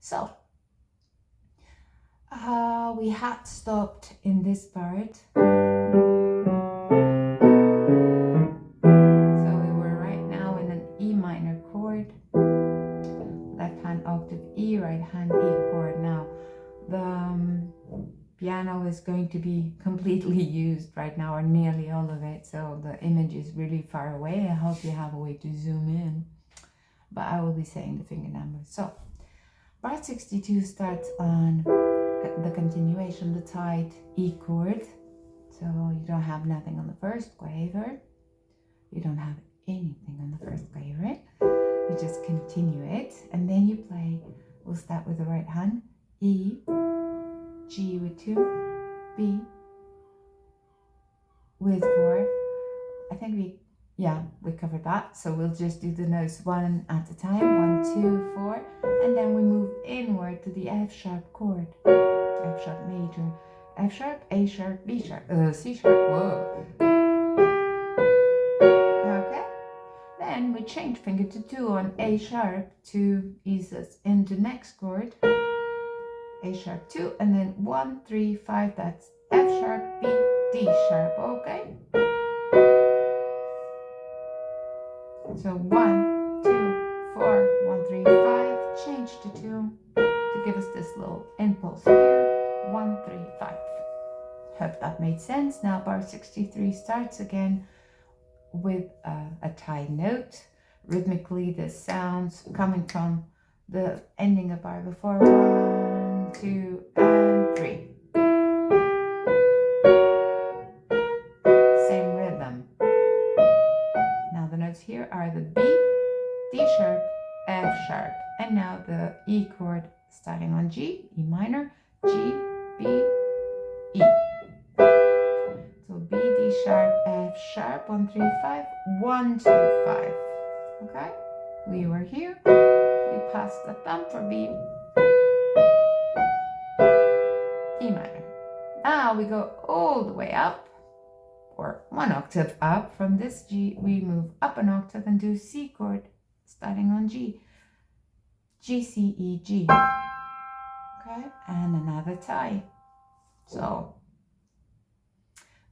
So we had stopped in this part. So we were right now in an E minor chord, left hand octave E, right hand E chord. Now the piano is going to be completely used right now, or nearly all of it, so the image is really far away. I hope you have a way to zoom in, but I will be saying the finger numbers. So bar 62 starts on the continuation, the tight E chord. So you don't have nothing on the first quaver, you don't have anything on the first quaver, you just continue it, and then you play, we'll start with the right hand, E, G with 2, B with 4. I think we covered that. So we'll just do the notes one at a time, 1, 2, 4, and then we move inward to the F sharp chord, F sharp major, F sharp, A sharp, B sharp, C sharp, whoa. Okay, then we change finger to 2 on A sharp to ease us into next chord, A sharp 2, and then 1, 3, 5, that's F sharp, B, D sharp, okay? So 1, 2, 4, 1, 3, 5, change to 2 to give us this little impulse here, 1, 3, 5. Hope that made sense. Now bar 63 starts again with a tight note. Rhythmically, the sounds coming from the ending of bar before, 1, 2, and 3. Same rhythm. Now the notes here are the B, D sharp, F sharp, and now the E chord starting on G, E minor, G, B, E. So B, D sharp, F sharp, 1, 3, 5, 1, 2, 5. Okay, we were here, we passed the thumb for B, E minor. Now we go all the way up, or 1 octave up. From this G, we move up an octave and do C chord starting on G, G, C, E, G. Okay, and another tie. So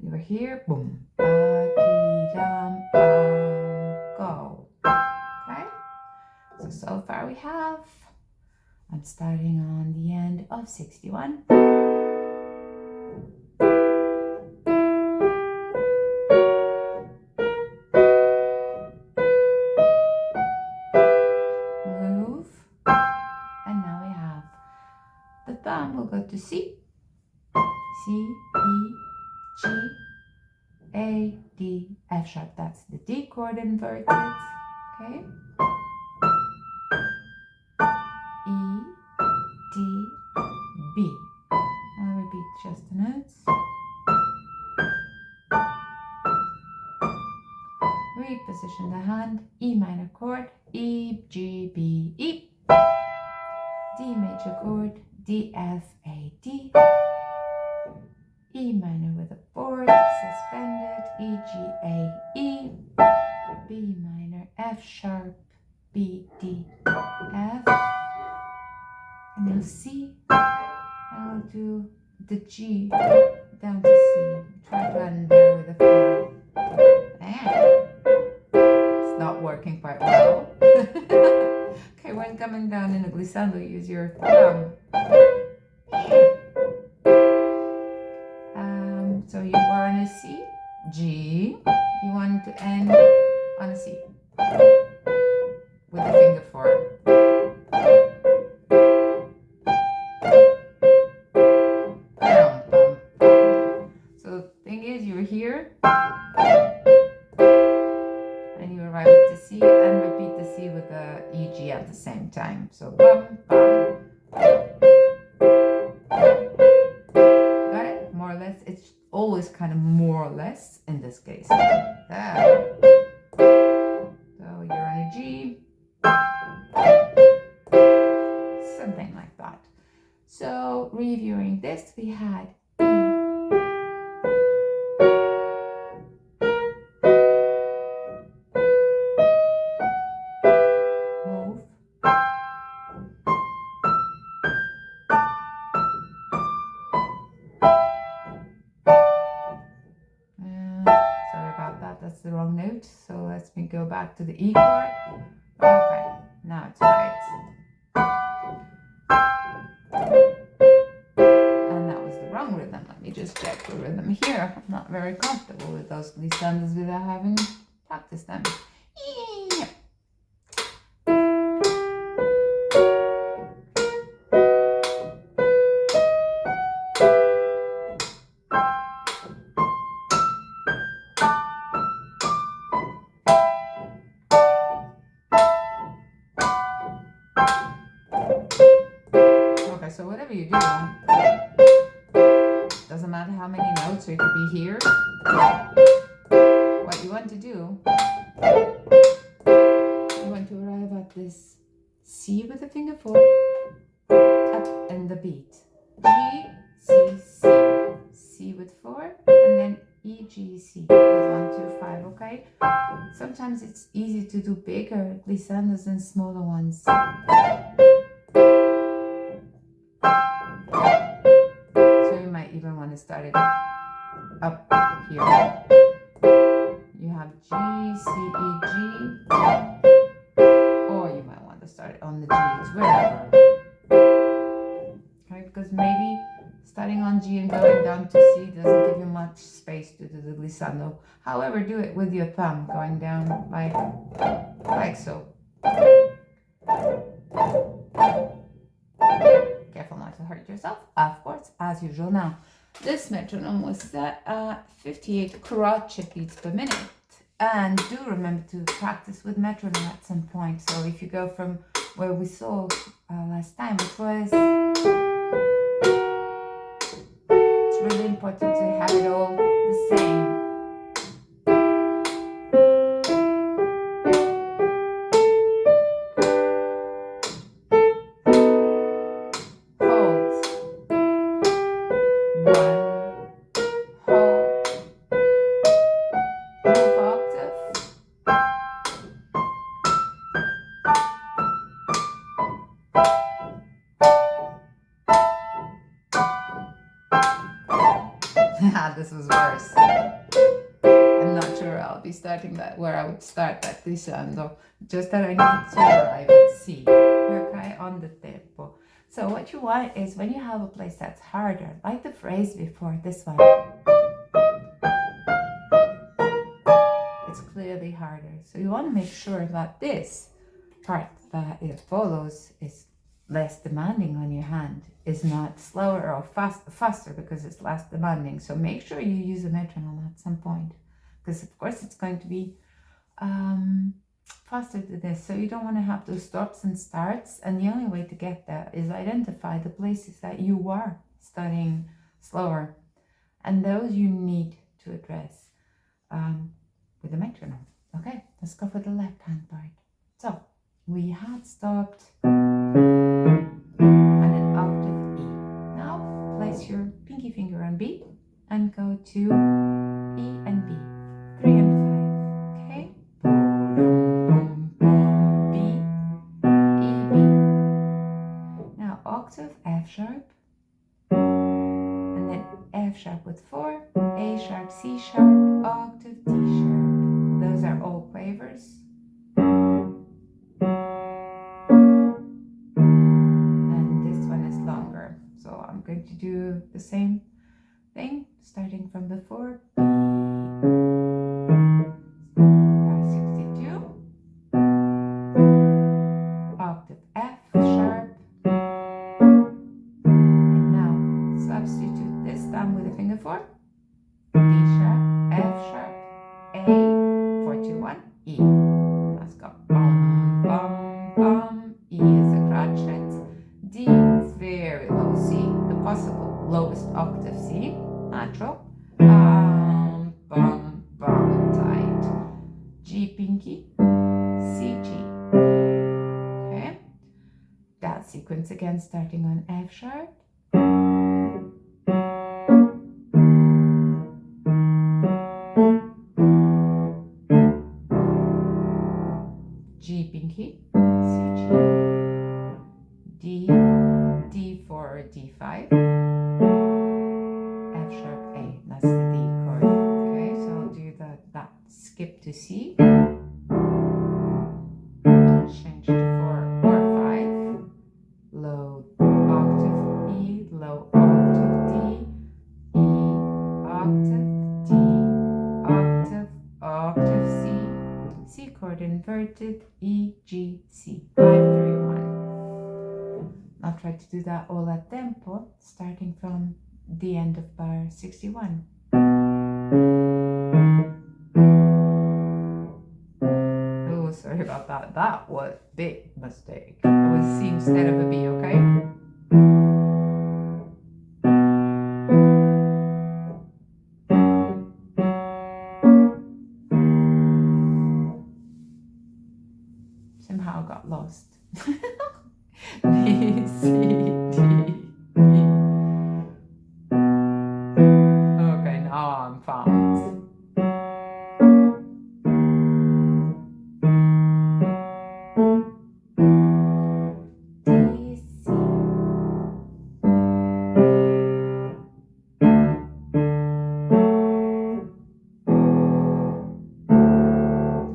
we were here, boom, ba, ki, dam, bam, go. Okay, so far we have, I'm starting on the end of 61. Move, and now we have the thumb will go to C, C, E, G, A, D, F sharp. That's the D chord inverted. Okay. E, D, B. I'll repeat just the notes. Reposition the hand. E minor chord. E, G, B, E. D major chord. D, F, A, D. E minor with a fourth, suspended, E, G, A, E, B minor, F sharp, B, D, F, and now C, and we'll do the G down to C. Try to land there with a 4. It's not working quite well. Okay, when coming down in a glissando, use your thumb. So you were on a C, G, you want to end on a C with the finger 4. So the thing is, you're here and you arrive at the C and repeat the C with the E, G at the same time. So bum, bum. Got it? More or less. It's always kind of more or less in this case. There. So you're on a G. Something like that. So reviewing this, we had E, move, back to the E chord. Okay, now it's right. And that was the wrong rhythm. Let me just check the rhythm here. I'm not very comfortable with those glissandos without having practiced them. Okay, so whatever you do, doesn't matter how many notes, or it could be here. What you want to do, you want to arrive at this C with the finger 4, up and the beat. G, C, C. C with 4, and then E, G, C with 1, 2, 5, okay? Sometimes it's easy to do bigger glissandos than smaller ones. So you might even want to start it up here. You have G, C, E, G, or you might want to start it on the Gs, wherever. Okay, because maybe starting on G and going down to C doesn't give you much space to do the glissando. However, do it with your thumb, going down like so. Careful not to hurt yourself, of course, as usual. Now, this metronome was set at 58 crotchet beats per minute. And do remember to practice with metronome at some point. So if you go from where we saw last time, which was, it's really important to have it all the same. This was worse. I'm not sure I'll be starting that where I would start that glissando. Just that I need to arrive at C, okay, on the tempo. So what you want is when you have a place that's harder, like the phrase before, this one. It's clearly harder. So you want to make sure that this part that it follows is less demanding on your hand, is not slower or faster because it's less demanding. So make sure you use a metronome at some point, because of course it's going to be faster to this. So you don't want to have those stops and starts, and the only way to get that is identify the places that you are studying slower, and those you need to address with the metronome. Okay, let's go for the left hand part. So we had stopped and an octave E. Now place your pinky finger on B and go to E and B, 3 and 5. Okay, B, E, B. Now octave F sharp, and then F sharp with 4, A sharp, C sharp, octave D sharp. Those are all quavers. I'm going to do the same thing, starting from before. Bar 62, octave F sharp, and now substitute this time with the finger 4, D sharp, F sharp, A, 4, 2, 1, E. Let's go. Bum, bum, bum. E is a crotchet. D is very low C, the possible lowest octave C, natural. Bum, bum, bum, tight. G pinky, C, G. Okay. That sequence again, starting on F sharp. G pinky, C, G. D, D4, D5, F sharp, A, that's the D chord. Okay, so I'll do that skip to C, low octave E, low octave D, E, octave, D, octave, octave C, C chord inverted, E, G, C, 5, 3, 1. I'll try to do that all at tempo, starting from the end of bar 61. Oh, sorry about that. That was a big mistake. It was C instead of a B, okay? Somehow got lost. B, C, D, E. Okay, now I'm found. D, C.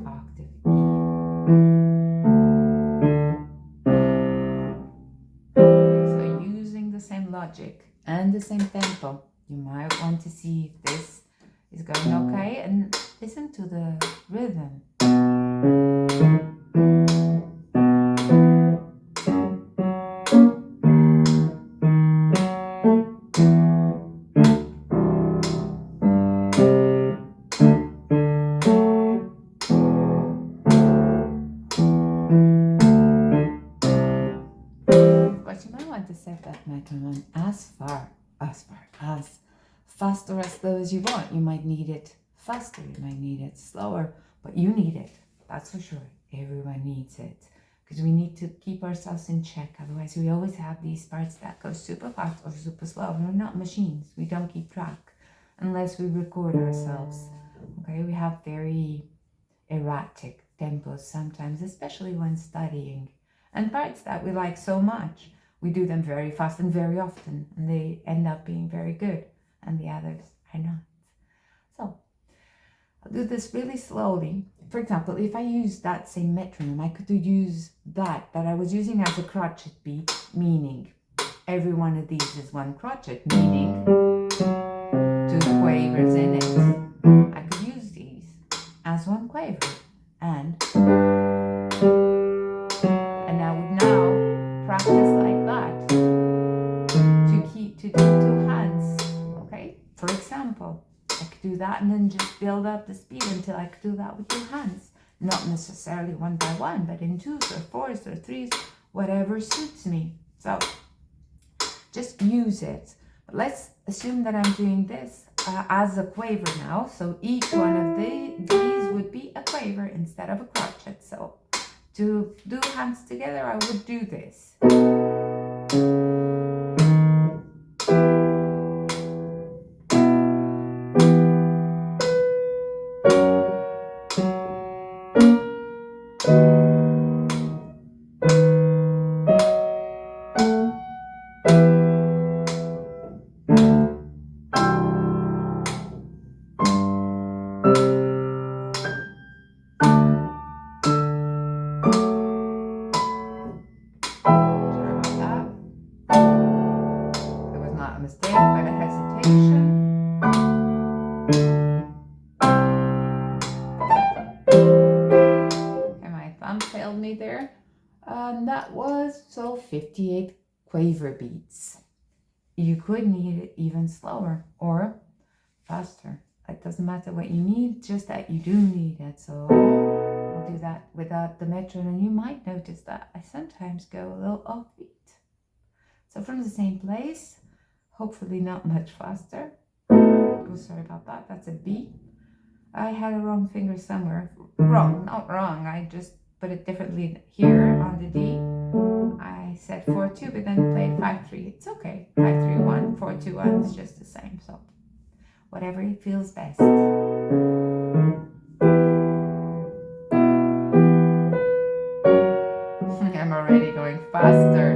Octave E. So using the same logic and the same tempo, you might want to see if this is going okay, and listen to the rhythm. But you might want to set that metronome as fast or as slow as you want. You might need it faster, you might need it slower, but you need it. That's for sure. Everyone needs it because we need to keep ourselves in check. Otherwise, we always have these parts that go super fast or super slow. We're not machines. We don't keep track unless we record ourselves. Okay, we have very erratic tempos sometimes, especially when studying. And parts that we like so much, we do them very fast and very often, and they end up being very good, and the others are not. So I'll do this really slowly. For example, if I use that same metronome, I could use that I was using as a crotchet beat, meaning every one of these is one crotchet, meaning 2 quavers in it. I could use these as one quaver, and I would now practice like that to do 2 hands, okay? For example, I could do that and then just build up the speed until I could do that with 2 hands. Not necessarily one by one, but in 2s or 4s or 3s, whatever suits me. So just use it. But let's assume that I'm doing this as a quaver now. So each one of these would be a quaver instead of a crotchet. So to do hands together, I would do this. Mistake, but a hesitation. Okay, my thumb failed me there. And that was 58 quaver beats. You could need it even slower or faster. It doesn't matter what you need, just that you do need it. So we'll do that without the metronome. You might notice that I sometimes go a little offbeat. So from the same place, hopefully not much faster. Oh, sorry about that. That's a B. I had a wrong finger somewhere. Wrong, not wrong. I just put it differently here on the D. I said 4-2, but then played 5-3. It's okay. 5-3-1, 4-2-1. It's just the same. So whatever feels best. I'm already going faster.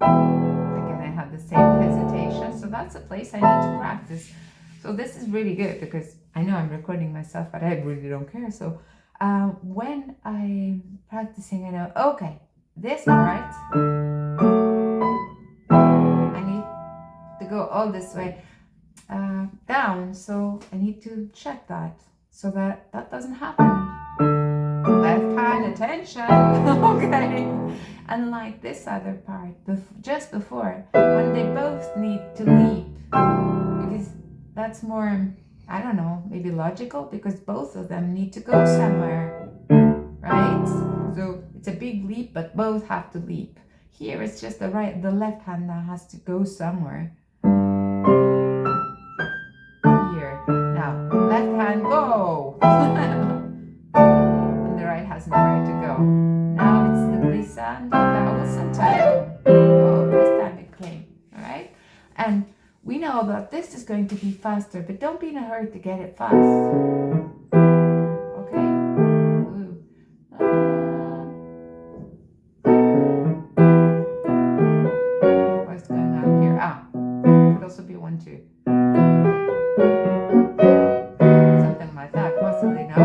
Again, I have the same hesitation, so that's a place I need to practice. practice. So this is really good because I know I'm recording myself, but I really don't care. So when I'm practicing, I know, okay, this part, I need to go all this way down. So I need to check that so that that doesn't happen. Left hand attention. Okay. And like this other part, just before, when they both need to leap, because that's more, I don't know, maybe logical, because both of them need to go somewhere, right? So it's a big leap, but both have to leap. Here it's just the left hand that has to go somewhere. Here. Now, left hand, go! And the right has nowhere to go. Now it's the glissando, that was sometimes. Oh, this time it came, alright? And we know that this is going to be faster, but don't be in a hurry to get it fast. Okay? Ooh. What's going on here? Could also be 1, 2. Something like that, possibly, no?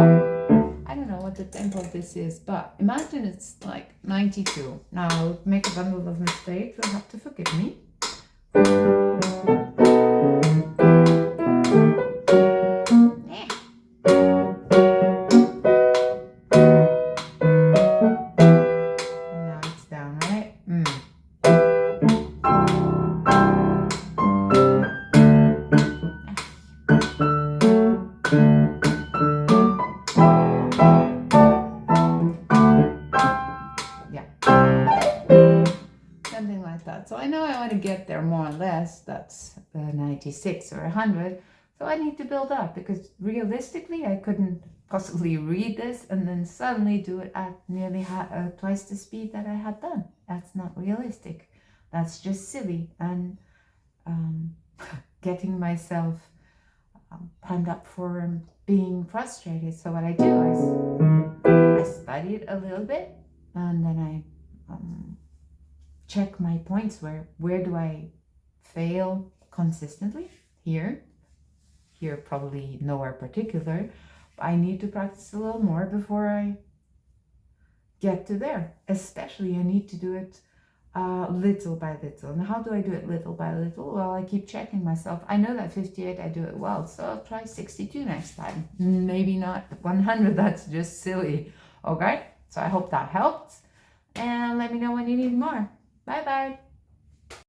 I don't know what the tempo of this is, but imagine it's like 92. Now I'll make a bundle of mistakes, you'll have to forgive me. Now it's down, right? Something like that. So I know I want to get there more or less. That's 96 or 100. So I need to build up, because realistically I couldn't possibly read this and then suddenly do it at nearly twice the speed that I had done. That's not realistic. That's just silly and getting myself primed up for being frustrated. So what I do is I study it a little bit, and then I check my points. Where do I fail consistently? Here probably nowhere particular, but I need to practice a little more before I get to there. Especially I need to do it little by little. And how do I do it little by little? Well, I keep checking myself. I know that 58 I do it well, so I'll try 62 next time. Maybe not 100, that's just silly. Okay, so I hope that helped, and let me know when you need more. Bye bye.